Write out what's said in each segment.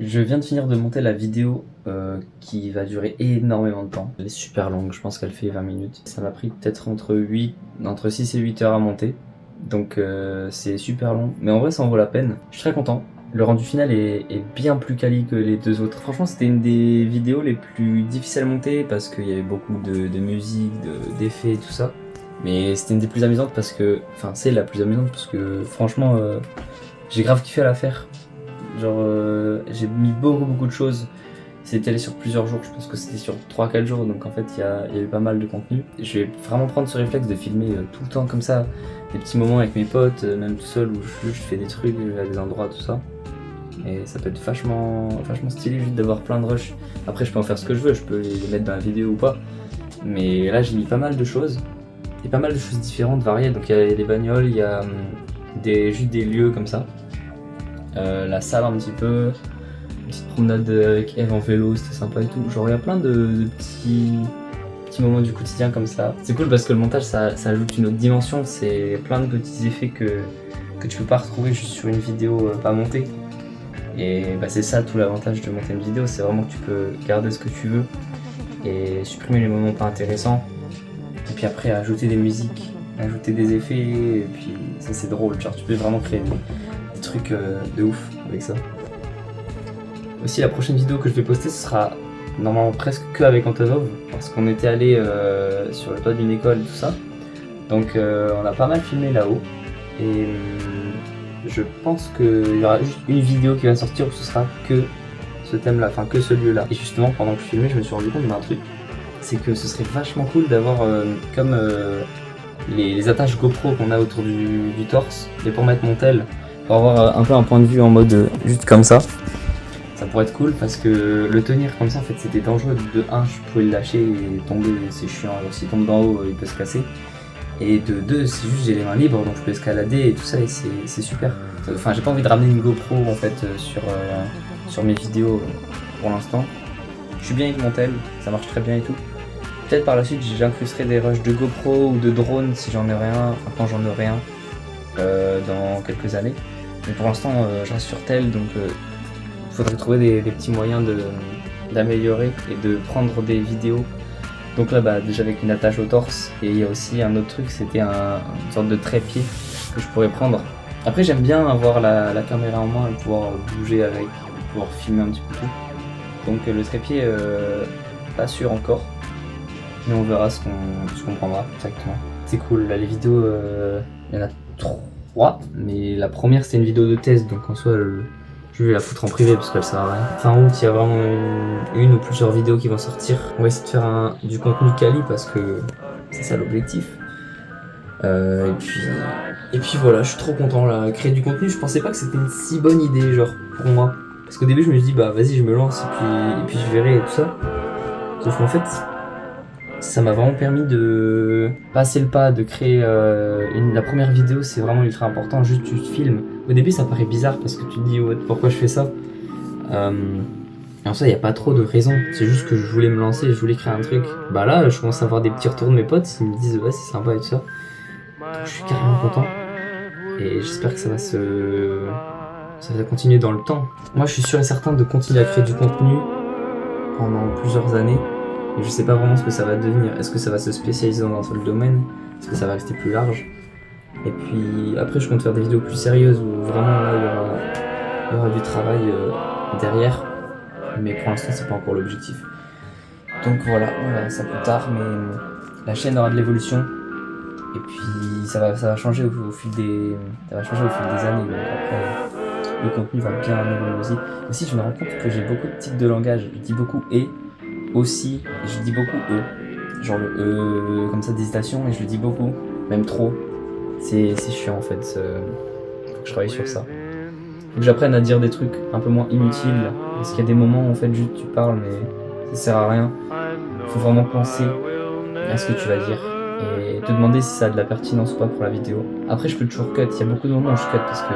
Je viens de finir de monter la vidéo qui va durer énormément de temps. Elle est super longue, je pense qu'elle fait 20 minutes. Ça m'a pris peut-être entre 6 et 8 heures à monter. Donc c'est super long, mais en vrai ça en vaut la peine. Je suis très content. Le rendu final est bien plus quali que les deux autres. Franchement c'était une des vidéos les plus difficiles à monter parce qu'il y avait beaucoup de musique, d'effets et tout ça. Mais c'était une des plus amusantes parce que... Enfin c'est la plus amusante parce que franchement j'ai grave kiffé à la faire. Genre j'ai mis beaucoup de choses. C'était allé sur plusieurs jours, je pense que c'était sur 3-4 jours, donc en fait il y a eu pas mal de contenu. Je vais vraiment prendre ce réflexe de filmer tout le temps comme ça, des petits moments avec mes potes, même tout seul où je fais des trucs à des endroits, tout ça. Et ça peut être vachement stylé juste d'avoir plein de rushs. Après je peux en faire ce que je veux, je peux les mettre dans la vidéo ou pas. Mais là j'ai mis pas mal de choses, et pas mal de choses différentes, variées. Donc il y a des bagnoles, il y a juste des lieux comme ça. La salle un petit peu, une petite promenade avec Eve en vélo, c'était sympa et tout. Genre il y a plein de petits moments du quotidien comme ça. C'est cool parce que le montage ça ajoute une autre dimension, c'est plein de petits effets que tu peux pas retrouver juste sur une vidéo pas montée. Et bah, c'est ça tout l'avantage de monter une vidéo, c'est vraiment que tu peux garder ce que tu veux et supprimer les moments pas intéressants. Et puis après ajouter des musiques, ajouter des effets, et puis ça c'est drôle, genre tu peux vraiment créer des trucs de ouf avec ça. Aussi la prochaine vidéo que je vais poster ce sera normalement presque que avec Antonov parce qu'on était allé sur le toit d'une école et tout ça. Donc on a pas mal filmé là-haut et je pense qu'il y aura juste une vidéo qui va sortir où ce sera que ce thème là, enfin que ce lieu là. Et justement pendant que je filmais je me suis rendu compte d'un truc, c'est que ce serait vachement cool d'avoir comme les attaches GoPro qu'on a autour du torse et pour mettre mon tel, pour avoir un peu un point de vue en mode juste comme ça. Ça pourrait être cool parce que le tenir comme ça en fait c'était dangereux. De 1 je pouvais le lâcher et tomber, c'est chiant, alors s'il tombe d'en haut il peut se casser. Et de 2 c'est juste j'ai les mains libres donc je peux escalader et tout ça et c'est super. Enfin j'ai pas envie de ramener une GoPro en fait sur mes vidéos pour l'instant. Je suis bien avec mon tel, ça marche très bien et tout. Peut-être par la suite j'incrusterai des rushs de GoPro ou de drone si j'en ai rien, enfin quand j'en aurai un dans quelques années. Mais pour l'instant je reste sur tel donc il faudrait trouver des petits moyens d'améliorer et de prendre des vidéos. Donc là bah déjà avec une attache au torse, et il y a aussi un autre truc, c'était une sorte de trépied que je pourrais prendre. Après j'aime bien avoir la caméra en main et pouvoir bouger avec, pouvoir filmer un petit peu tout. Donc le trépied, pas sûr encore, mais on verra ce qu'on prendra exactement. C'est cool, là les vidéos, il y en a 3, mais la première c'était une vidéo de test, donc en soi je vais la foutre en privé parce qu'elle sert à rien. Fin août, il y a vraiment une ou plusieurs vidéos qui vont sortir. On va essayer de faire du contenu quali parce que c'est ça l'objectif. Et puis voilà, je suis trop content là. Créer du contenu, je pensais pas que c'était une si bonne idée, genre pour moi. Parce qu'au début, je me suis dit, bah vas-y, je me lance et puis je verrai et tout ça. Sauf qu'en fait, ça m'a vraiment permis de passer le pas, de créer la première vidéo, c'est vraiment ultra important, juste tu filmes. Au début ça paraît bizarre parce que tu te dis ouais, pourquoi je fais ça. Et en soi il n'y a pas trop de raison, c'est juste que je voulais me lancer, je voulais créer un truc. Bah là je commence à avoir des petits retours de mes potes, ils me disent ouais c'est sympa et tout ça. Donc je suis carrément content. Et j'espère que ça va continuer dans le temps. Moi je suis sûr et certain de continuer à créer du contenu pendant plusieurs années. Et je sais pas vraiment ce que ça va devenir. Est-ce que ça va se spécialiser dans un seul domaine? Est-ce que ça va rester plus large? Et puis après je compte faire des vidéos plus sérieuses où vraiment là il y aura du travail derrière. Mais pour l'instant c'est pas encore l'objectif. Donc voilà, on verra ça plus tard, mais la chaîne aura de l'évolution. Et puis ça va changer au fil des années. Donc après le contenu va bien évoluer aussi. Aussi je me rends compte que j'ai beaucoup de tics de langage. Je dis beaucoup et aussi, je dis beaucoup e, genre le e comme ça d'hésitation, et je le dis beaucoup, même trop. C'est chiant en fait, faut que je travaille sur ça. Faut que j'apprenne à dire des trucs un peu moins inutiles, parce qu'il y a des moments où en fait juste tu parles mais ça sert à rien. Faut vraiment penser à ce que tu vas dire et te demander si ça a de la pertinence ou pas pour la vidéo. Après je peux toujours cut, il y a beaucoup de moments où je cut parce que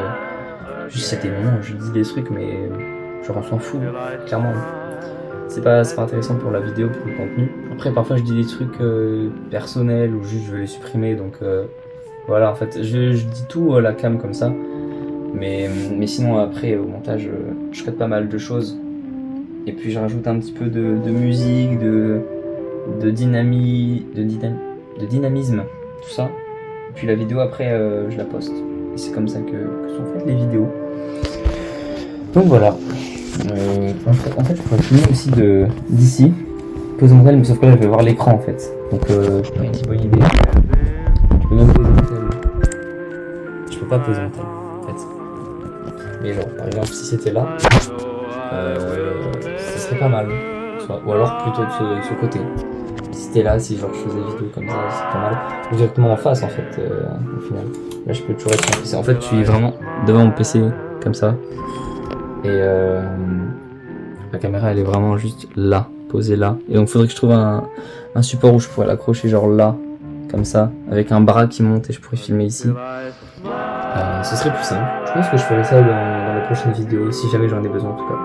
juste il y a des moments où je dis des trucs mais genre on s'en fout, clairement. C'est pas intéressant pour la vidéo, pour le contenu. Après parfois je dis des trucs personnels ou juste je veux les supprimer, donc voilà en fait je dis tout à la cam comme ça. Mais sinon après au montage je cut pas mal de choses. Et puis je rajoute un petit peu de musique, de dynamisme, tout ça. Et puis la vidéo après je la poste. Et c'est comme ça que sont faites les vidéos. Donc voilà. En fait je pourrais filmer aussi d'ici. Poser mon tel, mais sauf que là je vais voir l'écran en fait. Donc pas une bonne idée. Je peux même poser mon tel. Je peux pas poser mon tel en fait. Mais genre par exemple si c'était là, ce serait pas mal. Ou alors plutôt de ce côté. Si c'était là, si genre je faisais des vidéos comme ça, c'est pas mal. Ou directement en face en fait, au final. Là je peux toujours être sur mon PC. En fait je suis vraiment devant mon PC comme ça. Et la caméra elle est vraiment juste là, posée là. Et donc il faudrait que je trouve un support où je pourrais l'accrocher genre là, comme ça, avec un bras qui monte et je pourrais filmer ici. Ce serait plus simple. Je pense que je ferai ça dans les prochaines vidéos, si jamais j'en ai besoin en tout cas.